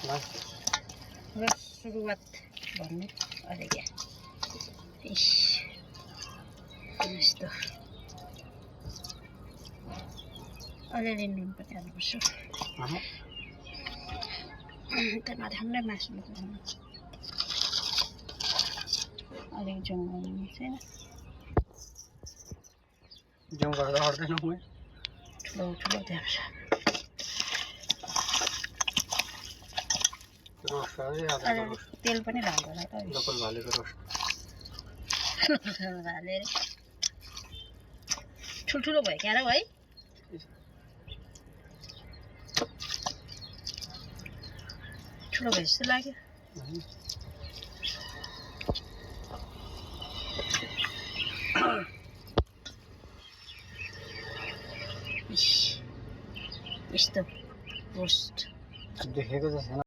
र सुरुवात भन्नु अहिले क्या इस यस्तो अलिअलि नुन पनि हाल्नुपर्छ त नराम्रै मासु अलिक जङ गर्नु छैन जङ गर्दा अड्दैन म ठुलो ठुलो देख्छ तेल पनि हाल्छ होला त लोकल भालेको रोस्ट भाले ठुल्ठुलो भयो क्या है ठुलो भयो जस्तो लाग्यो यस्तो रोस्ट देखेको त छैन